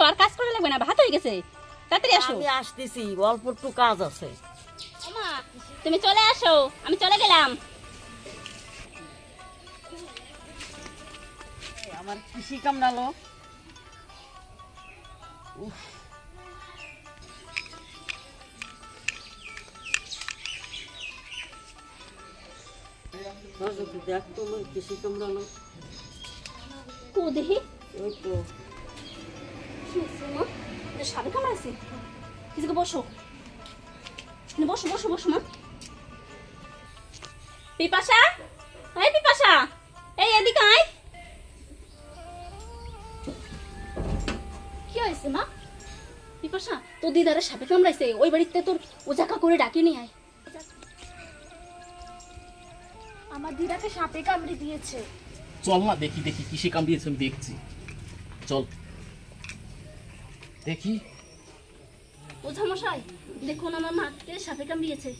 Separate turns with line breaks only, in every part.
আর কাজ করা লাগবে না, ভাত হয়ে গেছে, তাড়াতাড়ি আসো।
আমি আসতেছি, অল্প একটু কাজ আছে।
ওমা তুমি চলে আসো, আমি চলে গেলাম।
আমার কৃষি কামড়ালো। দেখ তো আমার কৃষি কামড়ালো।
ও দেখি
ওই তো
সাবে কামড়াইছে। কিছুকে বসো, বসো বসো বসো মা। পিপাসা, এই পিপাসা, এই এদিকে আয়। কি হয়েছে মা? পিপাসা তোর দিদারে সাপে কামড়াইছে, ওই বাড়িতে তোর ওজাকা করে ডাকি নিয়ে আয়।
আমার দিদাকে সাপে কামড়ে দিয়েছে।
চল না দেখি দেখি কিসে কামড়িয়েছে, আমি দেখছি। চল দেখি।
ওঝা মশাই দেখুন আমার মাকে সাপে কামড়িয়েছে।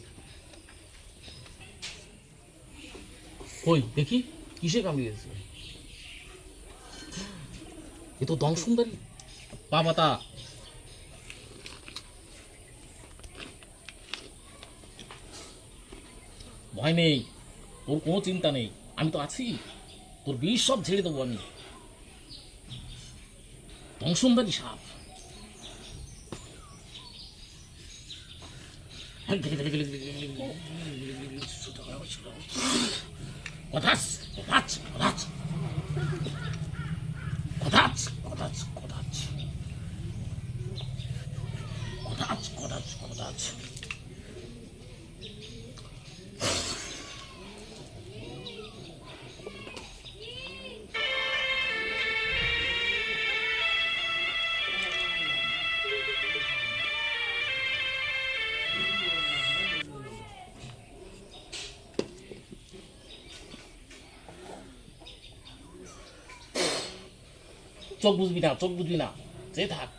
কই দেখি কিসে কামড়িয়েছে। এ তো দম সুন্দরী। বাবা তা ভয় নেই, তোর কোনো চিন্তা নেই, আমি তো আছি। তোর বিষ সব ঝেড়ে দেবো আমি। দংশনদারি সাপ। কথাস কথাচ কথাচ কথাচ কথাচ কথাচ কথাচ কথাচ কথাচ। চোখ বুঝবি না, চোখ বুঝবি না, যে থাক।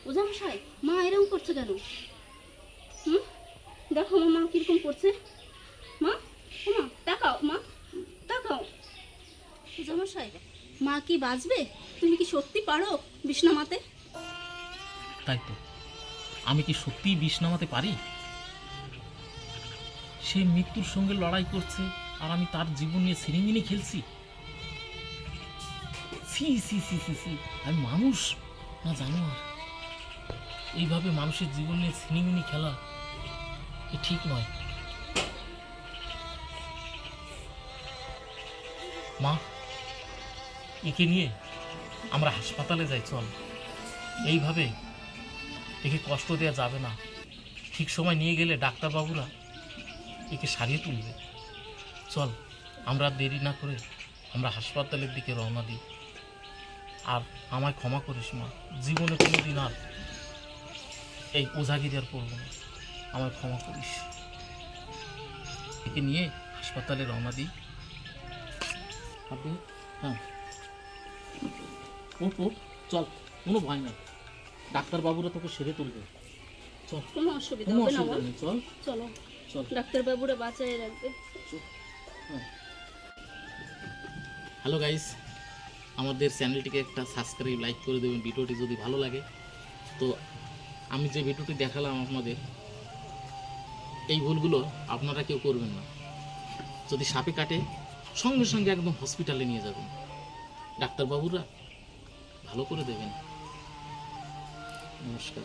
ওঝা মশাই মা এরকম করছে কেন? দেখো আমার মা কিরকম করছে। মা ও মা তাকাও, মা তাকাও। ওঝা মশাই মা কি বাঁচবে? তুমি কি সত্যি পারো বিষ নামাতে?
তাই তো, আমি কি সত্যিই বিষ নামাতে পারি? সে মৃত্যুর সঙ্গে লড়াই করছে আর আমি তার জীবন নিয়ে সিনেমিনি খেলছি। সি সি সি সি সি, আমি মানুষ না জানোয়ার? এইভাবে মানুষের জীবন নিয়ে সিনেমিনি খেলা এ ঠিক নয়। মা, একে নিয়ে আমরা হাসপাতালে যাই, চল। এইভাবে একে কষ্ট দেওয়া যাবে না। ঠিক সময় নিয়ে গেলে ডাক্তারবাবুরা একে সারিয়ে তুলবে। চল আমরা দেরি না করে আমরা হাসপাতালের দিকে রওনা দিই। আর আমায় ক্ষমা করিস মা, জীবনে কোনো দিন আর এই ওঝাগিরি আর করবো না, আমায় ক্ষমা করিস। একে নিয়ে হাসপাতালে রওনা দিই। আপনি হ্যাঁ ও চল, কোনো ভয় নাই, ডাক্তারবাবুরা তোকে সেরে তুলবে। চল,
কোনো অসুবিধা
কোনো
হবে না।
অসুবিধা নেই, চল
চলো
চল।
ডাক্তার বাবুরা বাঁচায় রাখবে।
হ্যালো গাইস, আমাদের চ্যানেলটিকে একটা সাবস্ক্রাইব লাইক করে দেবেন ভিডিওটি যদি ভালো লাগে। তো আমি যে ভিডিওটি দেখালাম আপনাদের, এই ভুলগুলো আপনারা কেউ করবেন না। যদি সাপে কাটে সঙ্গে সঙ্গে একদম হসপিটালে নিয়ে যাবেন, ডাক্তারবাবুরা ভালো করে দেবেন। নমস্কার।